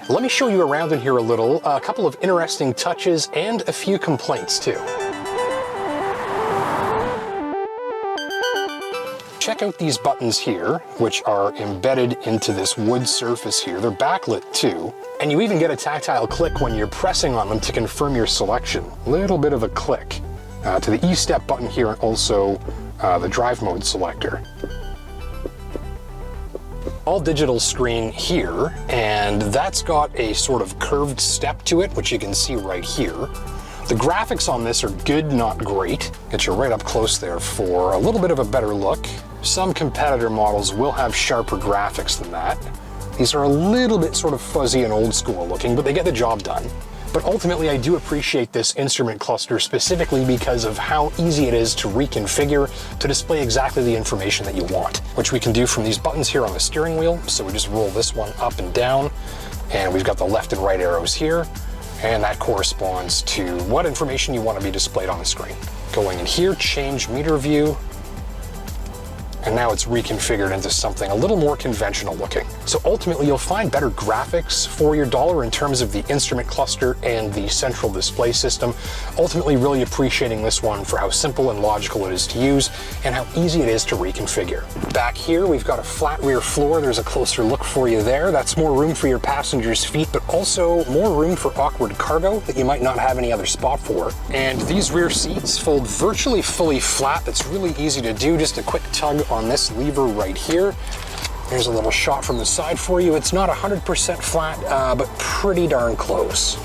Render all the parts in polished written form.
Let me show you around in here a little, a couple of interesting touches and a few complaints too. Check out these buttons here, which are embedded into this wood surface here. They're backlit too, and you even get a tactile click when you're pressing on them to confirm your selection. Little bit of a click to the E-step button here, and also the drive mode selector. All digital screen here, and that's got a sort of curved step to it, which you can see right here. The graphics on this are good, not great. Get you right up close there for a little bit of a better look. Some competitor models will have sharper graphics than that. These are a little bit sort of fuzzy and old school looking, but they get the job done. But ultimately, I do appreciate this instrument cluster specifically because of how easy it is to reconfigure to display exactly the information that you want, which we can do from these buttons here on the steering wheel. So we just roll this one up and down, and we've got the left and right arrows here, and that corresponds to what information you want to be displayed on the screen. Going in here, change meter view, and now it's reconfigured into something a little more conventional looking. So ultimately, you'll find better graphics for your dollar in terms of the instrument cluster and the central display system. Ultimately, really appreciating this one for how simple and logical it is to use and how easy it is to reconfigure. Back here, we've got a flat rear floor. There's a closer look for you there. That's more room for your passengers' feet, but also more room for awkward cargo that you might not have any other spot for. And these rear seats fold virtually fully flat. That's really easy to do. Just a quick tug on this lever right here. There's a little shot from the side for you. It's not 100% flat, but pretty darn close.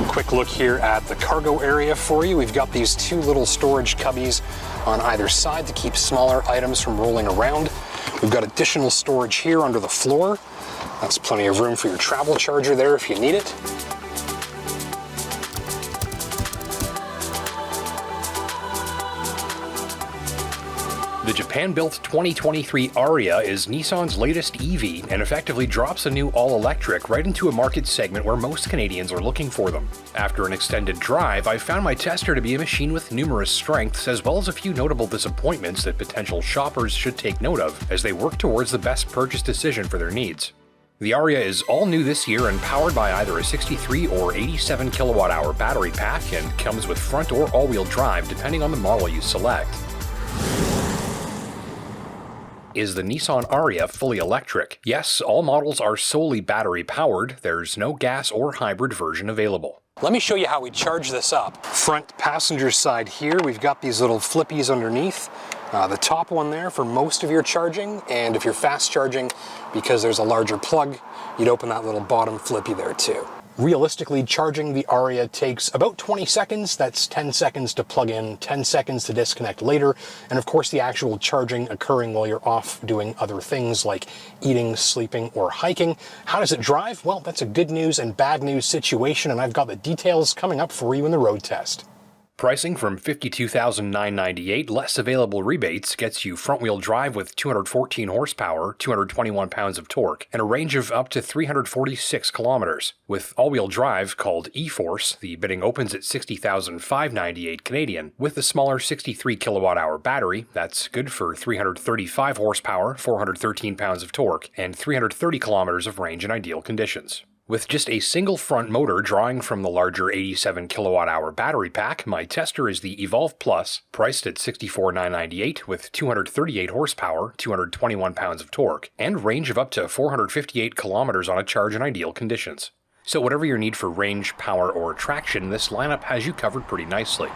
Quick look here at the cargo area for you. We've got these two little storage cubbies on either side to keep smaller items from rolling around. We've got additional storage here under the floor. That's plenty of room for your travel charger there if you need it. The Japan-built 2023 Ariya is Nissan's latest EV and effectively drops a new all-electric right into a market segment where most Canadians are looking for them. After an extended drive, I found my tester to be a machine with numerous strengths as well as a few notable disappointments that potential shoppers should take note of as they work towards the best purchase decision for their needs. The Ariya is all new this year and powered by either a 63 or 87 kilowatt-hour battery pack and comes with front or all-wheel drive depending on the model you select. Is the Nissan Ariya fully electric? Yes, all models are solely battery powered. There's no gas or hybrid version available. Let me show you how we charge this up. Front passenger side here, we've got these little flippies underneath. The top one there for most of your charging, and if you're fast charging, because there's a larger plug, you'd open that little bottom flippy there too. Realistically, charging the Ariya takes about 20 seconds. That's 10 seconds to plug in, 10 seconds to disconnect later, and of course the actual charging occurring while you're off doing other things like eating, sleeping, or hiking. How does it drive? Well, that's a good news and bad news situation, and I've got the details coming up for you in the road test. Pricing from $52,998, less available rebates, gets you front-wheel drive with 214 horsepower, 221 pounds of torque, and a range of up to 346 kilometers. With all-wheel drive, called E-Force, the bidding opens at $60,598 Canadian. With the smaller 63 kilowatt-hour battery, that's good for 335 horsepower, 413 pounds of torque, and 330 kilometers of range in ideal conditions. With just a single front motor drawing from the larger 87 kilowatt-hour battery pack, my tester is the Evolve Plus, priced at $64,998 with 238 horsepower, 221 pounds of torque, and range of up to 458 kilometers on a charge in ideal conditions. So whatever your need for range, power, or traction, this lineup has you covered pretty nicely.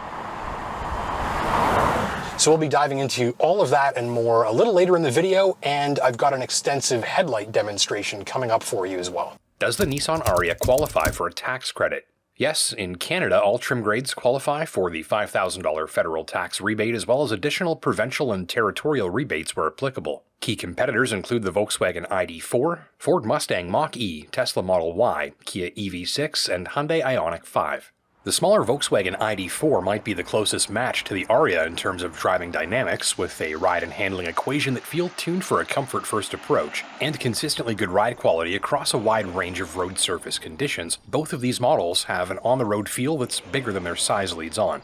So we'll be diving into all of that and more a little later in the video, and I've got an extensive headlight demonstration coming up for you as well. Does the Nissan Ariya qualify for a tax credit? Yes, in Canada, all trim grades qualify for the $5,000 federal tax rebate as well as additional provincial and territorial rebates where applicable. Key competitors include the Volkswagen ID4, Ford Mustang Mach-E, Tesla Model Y, Kia EV6, and Hyundai Ioniq 5. The smaller Volkswagen ID4 might be the closest match to the Ariya in terms of driving dynamics, with a ride and handling equation that feel tuned for a comfort-first approach, and consistently good ride quality across a wide range of road surface conditions. Both of these models have an on-the-road feel that's bigger than their size leads on.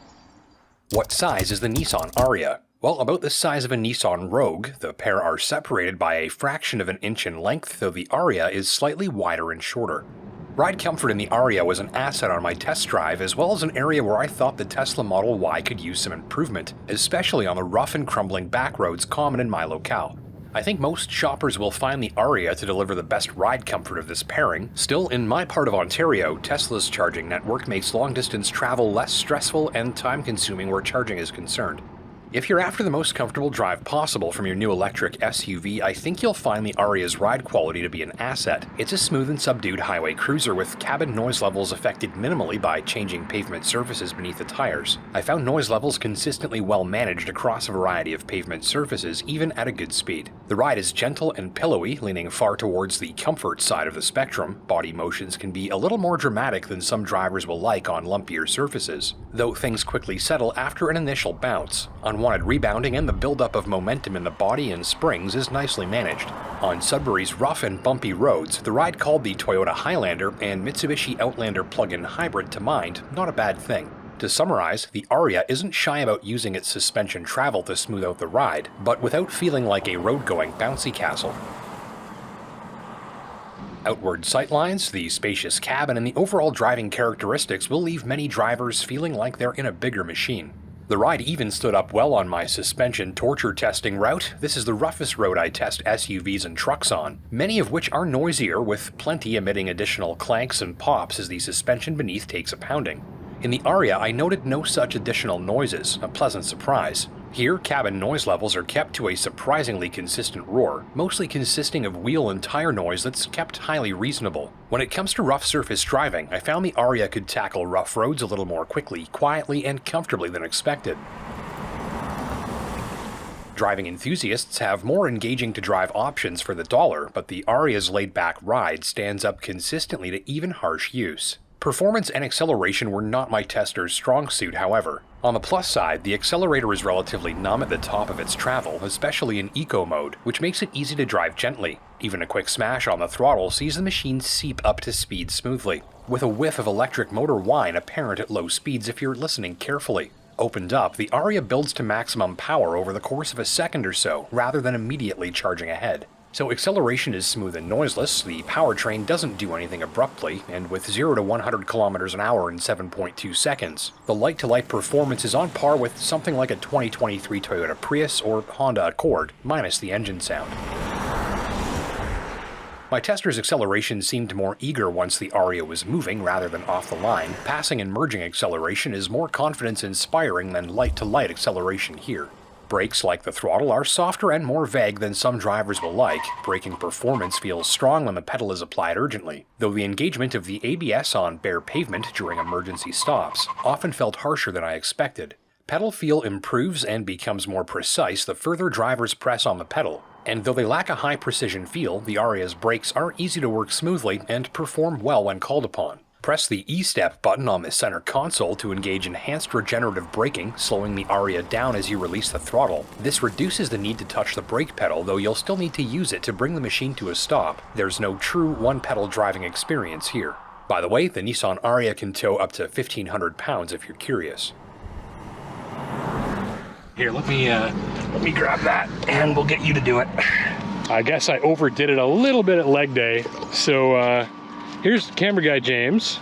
What size is the Nissan Ariya? Well, about the size of a Nissan Rogue, the pair are separated by a fraction of an inch in length, though the Ariya is slightly wider and shorter. Ride comfort in the Ariya was an asset on my test drive, as well as an area where I thought the Tesla Model Y could use some improvement, especially on the rough and crumbling back roads common in my locale. I think most shoppers will find the Ariya to deliver the best ride comfort of this pairing. Still, in my part of Ontario, Tesla's charging network makes long-distance travel less stressful and time-consuming where charging is concerned. If you're after the most comfortable drive possible from your new electric SUV, I think you'll find the Ariya's ride quality to be an asset. It's a smooth and subdued highway cruiser with cabin noise levels affected minimally by changing pavement surfaces beneath the tires. I found noise levels consistently well managed across a variety of pavement surfaces, even at a good speed. The ride is gentle and pillowy, leaning far towards the comfort side of the spectrum. Body motions can be a little more dramatic than some drivers will like on lumpier surfaces, though things quickly settle after an initial bounce. Unwanted rebounding and the buildup of momentum in the body and springs is nicely managed. On Sudbury's rough and bumpy roads, the ride called the Toyota Highlander and Mitsubishi Outlander plug-in hybrid to mind, not a bad thing. To summarize, the Ariya isn't shy about using its suspension travel to smooth out the ride, but without feeling like a road-going bouncy castle. Outward sightlines, the spacious cabin, and the overall driving characteristics will leave many drivers feeling like they're in a bigger machine. The ride even stood up well on my suspension torture testing route. This is the roughest road I test SUVs and trucks on, many of which are noisier, with plenty emitting additional clanks and pops as the suspension beneath takes a pounding. In the Ariya, I noted no such additional noises, a pleasant surprise. Here, cabin noise levels are kept to a surprisingly consistent roar, mostly consisting of wheel and tire noise that's kept highly reasonable. When it comes to rough surface driving, I found the Ariya could tackle rough roads a little more quickly, quietly, and comfortably than expected. Driving enthusiasts have more engaging to drive options for the dollar, but the Ariya's laid-back ride stands up consistently to even harsh use. Performance and acceleration were not my tester's strong suit, however. On the plus side, the accelerator is relatively numb at the top of its travel, especially in eco mode, which makes it easy to drive gently. Even a quick smash on the throttle sees the machine seep up to speed smoothly, with a whiff of electric motor whine apparent at low speeds if you're listening carefully. Opened up, the Ariya builds to maximum power over the course of a second or so, rather than immediately charging ahead. So acceleration is smooth and noiseless, the powertrain doesn't do anything abruptly, and with 0 to 100 km an hour in 7.2 seconds, the light-to-light performance is on par with something like a 2023 Toyota Prius or Honda Accord, minus the engine sound. My tester's acceleration seemed more eager once the Ariya was moving rather than off the line. Passing and merging acceleration is more confidence-inspiring than light-to-light acceleration here. Brakes, like the throttle, are softer and more vague than some drivers will like. Braking performance feels strong when the pedal is applied urgently, though the engagement of the ABS on bare pavement during emergency stops often felt harsher than I expected. Pedal feel improves and becomes more precise the further drivers press on the pedal, and though they lack a high precision feel, the Ariya's brakes are easy to work smoothly and perform well when called upon. Press the E-step button on the center console to engage enhanced regenerative braking, slowing the Ariya down as you release the throttle. This reduces the need to touch the brake pedal, though you'll still need to use it to bring the machine to a stop. There's no true one-pedal driving experience here. By the way, the Nissan Ariya can tow up to 1,500 pounds if you're curious. Here, let me grab that, and we'll get you to do it. I guess I overdid it a little bit at leg day, so here's camera guy James.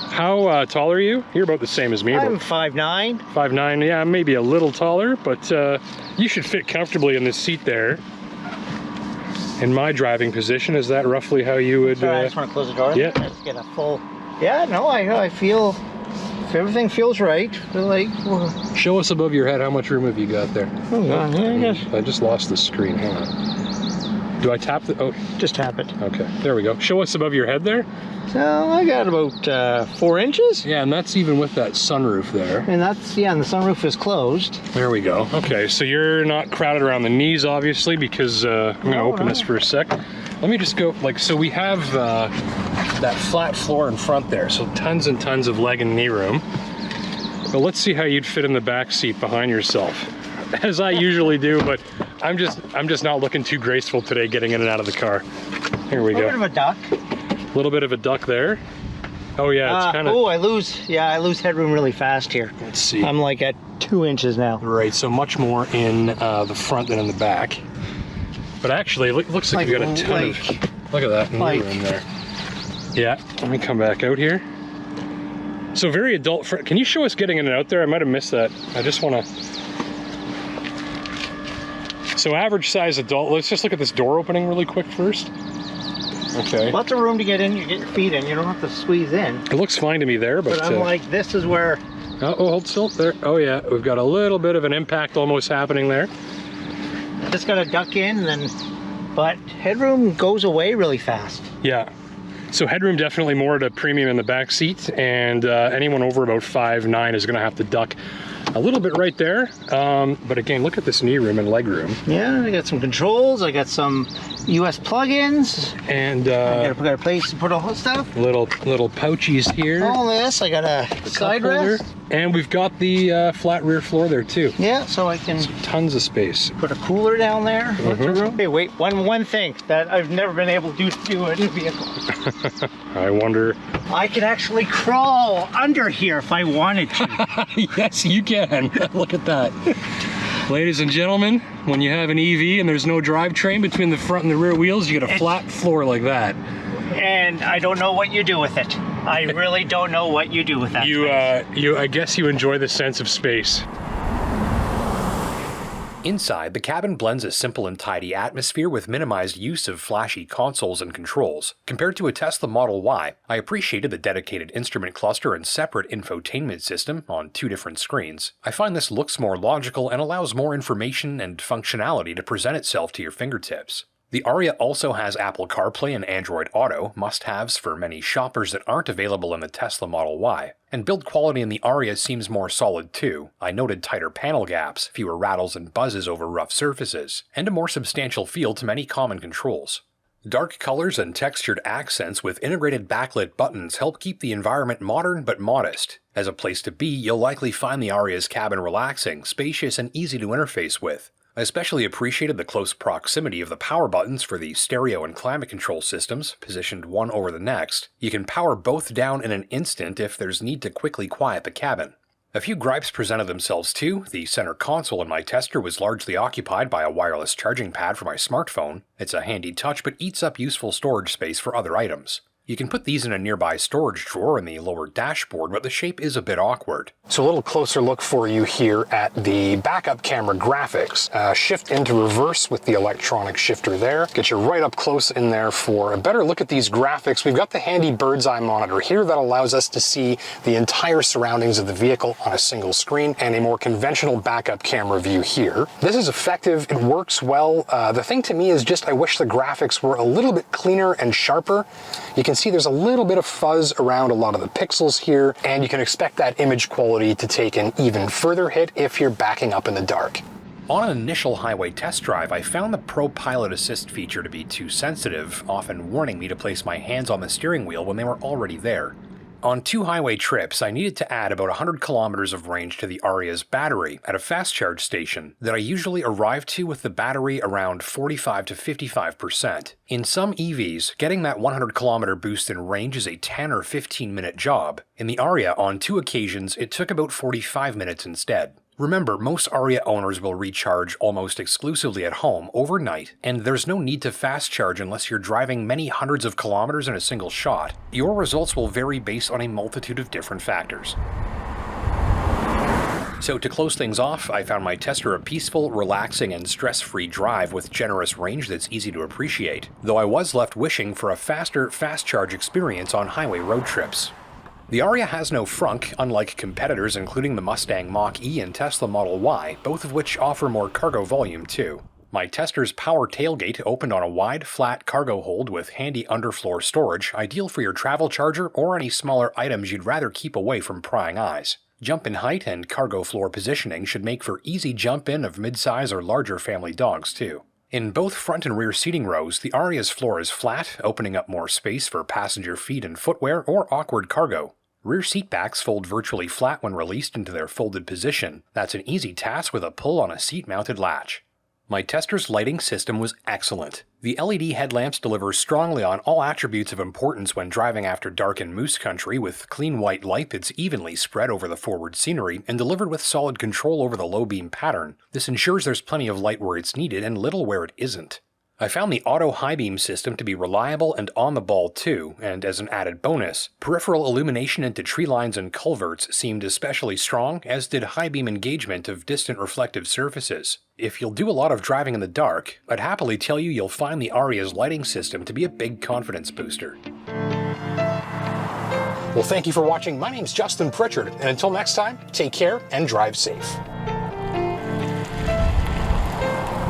How tall are you? You're about the same as me. I'm 5'9". 5'9", yeah, maybe a little taller, but you should fit comfortably in this seat there. In my driving position, is that roughly how you would... Sorry, I just want to close the door. Yeah. Let's get a full... Yeah, no, I feel... If everything feels right, like... Show us above your head, how much room have you got there? Hold on, here, I guess. I just lost the screen, hang on. Do I tap the... Oh, Just tap it. okay, there we go. Show us above your head there. So I got about 4 inches. Yeah, and that's even with that sunroof there. And that's, yeah, and the sunroof is closed. There we go. Okay, so you're not crowded around the knees, obviously, because I'm going to open this for a sec. Let me just go, like, so we have that flat floor in front there, so tons and tons of leg and knee room. But let's see how you'd fit in the back seat behind yourself, as I usually do, but I'm just not looking too graceful today getting in and out of the car. Here we go. A bit of a duck. A little bit of a duck there. Oh yeah, it's kind of... Oh, I lose headroom really fast here. Let's see. I'm like at 2 inches now. Right, so much more in the front than in the back. But actually, it looks like you got a ton of... Look at that knee room there. Yeah, let me come back out here. So very adult friendly. Can you show us getting in and out there? I might have missed that. I just want to. So average size adult. Let's just look at this door opening really quick first. Okay. Lots of room to get in. You get your feet in. You don't have to squeeze in. It looks fine to me there, but I'm like, this is where. Oh, hold still there. Oh yeah, we've got a little bit of an impact almost happening there. Just gotta duck in, and then, but headroom goes away really fast. Yeah. So headroom definitely more at a premium in the back seat, and anyone over about 5'9" is going to have to duck a little bit right there. But again, look at this knee room and leg room. Yeah, I got some controls. I got some US plugins, and I got a place to put all the stuff. Little pouchies here. All this. I got a side rest, and we've got the flat rear floor there too. Yeah, so I can tons of space. put a cooler down there. Room. Hey, wait, one thing that I've never been able to do in a vehicle. I wonder. I could actually crawl under here if I wanted to. Yes, you can. Look at that. Ladies and gentlemen, when you have an EV and there's no drivetrain between the front and the rear wheels, you get a flat floor like that. And I don't know what you do with it. I really don't know what you do with that. I guess you enjoy the sense of space. Inside, the cabin blends a simple and tidy atmosphere with minimized use of flashy consoles and controls. Compared to a Tesla Model Y, I appreciated the dedicated instrument cluster and separate infotainment system on 2 different screens. I find this looks more logical and allows more information and functionality to present itself to your fingertips. The Ariya also has Apple CarPlay and Android Auto, must-haves for many shoppers that aren't available in the Tesla Model Y. And build quality in the Ariya seems more solid too. I noted tighter panel gaps, fewer rattles and buzzes over rough surfaces, and a more substantial feel to many common controls. Dark colors and textured accents with integrated backlit buttons help keep the environment modern but modest. As a place to be, you'll likely find the Ariya's cabin relaxing, spacious, and easy to interface with. I especially appreciated the close proximity of the power buttons for the stereo and climate control systems, positioned one over the next. You can power both down in an instant if there's need to quickly quiet the cabin. A few gripes presented themselves too. The center console in my tester was largely occupied by a wireless charging pad for my smartphone. It's a handy touch but eats up useful storage space for other items. You can put these in a nearby storage drawer in the lower dashboard, but the shape is a bit awkward. So a little closer look for you here at the backup camera graphics. Shift into reverse with the electronic shifter there. Get you right up close in there for a better look at these graphics. We've got the handy bird's eye monitor here that allows us to see the entire surroundings of the vehicle on a single screen, and a more conventional backup camera view here. This is effective, it works well. The thing to me is just I wish the graphics were a little bit cleaner and sharper. You can see there's a little bit of fuzz around a lot of the pixels here, and you can expect that image quality to take an even further hit if you're backing up in the dark. On an initial highway test drive, I found the Pro Pilot Assist feature to be too sensitive, often warning me to place my hands on the steering wheel when they were already there. On 2 highway trips, I needed to add about 100 kilometers of range to the Ariya's battery at a fast charge station that I usually arrive to with the battery around 45 to 55%. In some EVs, getting that 100 kilometer boost in range is a 10 or 15 minute job. In the Ariya, on 2 occasions, it took about 45 minutes instead. Remember, most Ariya owners will recharge almost exclusively at home overnight, and there's no need to fast charge unless you're driving many hundreds of kilometers in a single shot. Your results will vary based on a multitude of different factors. So to close things off, I found my tester a peaceful, relaxing, and stress-free drive with generous range that's easy to appreciate, though I was left wishing for a faster, fast charge experience on highway road trips. The Ariya has no frunk, unlike competitors including the Mustang Mach-E and Tesla Model Y, both of which offer more cargo volume too. My tester's power tailgate opened on a wide, flat cargo hold with handy underfloor storage, ideal for your travel charger or any smaller items you'd rather keep away from prying eyes. Jump in height and cargo floor positioning should make for easy jump-in of midsize or larger family dogs too. In both front and rear seating rows, the Ariya's floor is flat, opening up more space for passenger feet and footwear or awkward cargo. Rear seat backs fold virtually flat when released into their folded position. That's an easy task with a pull on a seat-mounted latch. My tester's lighting system was excellent. The LED headlamps deliver strongly on all attributes of importance when driving after dark in moose country, with clean white light that's evenly spread over the forward scenery and delivered with solid control over the low beam pattern. This ensures there's plenty of light where it's needed and little where it isn't. I found the auto high beam system to be reliable and on the ball too, and as an added bonus, peripheral illumination into tree lines and culverts seemed especially strong, as did high beam engagement of distant reflective surfaces. If you'll do a lot of driving in the dark, I'd happily tell you you'll find the Ariya's lighting system to be a big confidence booster. Well, thank you for watching. My name's Justin Pritchard, and until next time, take care and drive safe.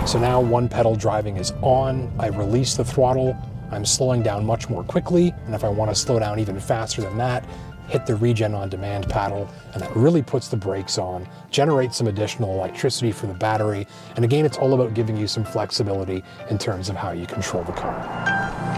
So now one pedal driving is on, I release the throttle, I'm slowing down much more quickly, and if I want to slow down even faster than that, hit the Regen on Demand paddle, and that really puts the brakes on, generates some additional electricity for the battery, and again, it's all about giving you some flexibility in terms of how you control the car.